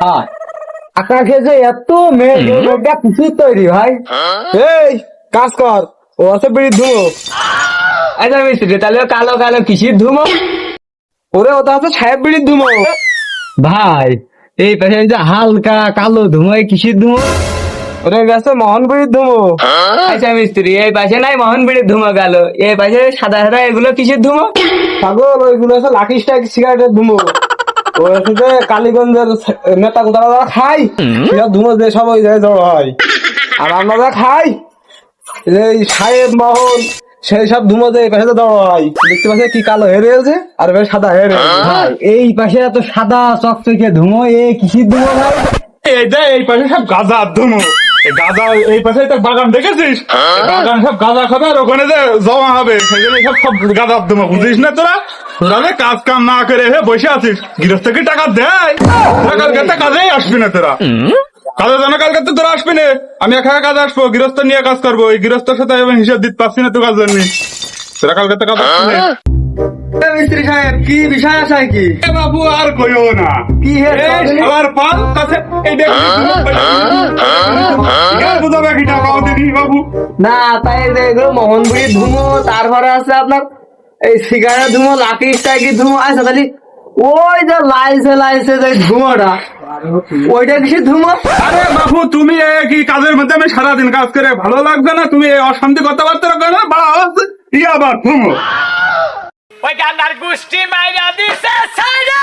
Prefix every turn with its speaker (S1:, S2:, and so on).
S1: হ্যাঁ, আকাশে যে এত মেঘ, এই মেঘটা কিসের তৈরি ভাই?
S2: এই কাজ কর, ও আছে বিড়ির ধুমো।
S1: আচ্ছা মিস্ত্রি, তাহলে কালো কালো কিসের ধুমো?
S2: ওরে ওটা আছে সাহেব বিড়ির ধুমো।
S1: ভাই, এই পাশে যে হালকা কালো ধুমো, এই কিসের ধুমো?
S2: ওরে গেছে মোহন বিড়ির ধুমো।
S1: আচ্ছা মিস্ত্রি, এই পাশে নাই মোহন বিড়ির ধুমো গেল, এই পাশে সাদা সাদা এগুলো কিসের ধুমো?
S2: পাগল, ওইগুলো আছে লাকি স্ট্রাইক সিগারেটের ধুমো। ও আছে যে কালীগঞ্জের নেতা কোতারা যারা খাই, সেসব ধুমো যে সব ওই জায়গায় জড়ো হয়। আর আমরা যা খাই, এই সাহেব মোহন, সেই সব ধুমো যে এই পাশে জড়ো হয়। দেখতে পাচ্ছি কি কালো হেরে আছে আর এবার সাদা হেরে আছে।
S1: ভাই, এই পাশে এত সাদা চকচকে ধুমো, এ কিসের ধুমো ভাই?
S3: এই পাশে সব গাঁজা ধুমো। এই গাঁজা এই পাশে একটা বাগান দেখেছিস? এই বাগান সব গাঁজা খাবে আর ওখানে যে জমা হবে, সেই জন্য সব গাঁজা ধুমো। বুঝিস না তোরা? তোরা যে কাজ কাম না করে বসে আছিস, গৃহস্থ কি টাকা দেয়? তোরা কালকে তো কাজেই আসবি না তোরা। কাজের জন্য কালকে তো তোরা আসবি না, আমি একা একা কাজে আসবো, গৃহস্থ নিয়ে কাজ করবো। এই গৃহস্থের সাথে আমি হিসাব দিতে পারছি না তো কাজ জন্য। তোরা কালকে তো কাজ আসবি না।
S2: মিস্ত্রি সাহেব, কি বিষয় আছে কি?
S3: এ বাবু আর কইও না,
S2: কি হে
S3: এই সবার পাল কাছে এই দেখ বুঝাবে কি টাকা দিবি বাবু।
S2: না, তাই যে এগুলো মোহন বিড়ির ধুমো, তারপরে আছে আপনার এই সিগারেট ধুমো, লাকি স্ট্রাইকের ধুমো আছে। তাহলে ওই যে লাইছে লাইছে যে ধুমোটা, ওইটা কিসের ধুমো?
S3: আরে বাবু, তুমি কি কাজের মধ্যে আমি সারাদিন কাজ করে ভালো লাগবে না? তুমি এই অশান্তি কথাবার্তা রাখো না, বাড়া হচ্ছে আবার ঘুমো।
S4: ওই গান্ডার গোষ্ঠী মাইরা দিছে সাইরা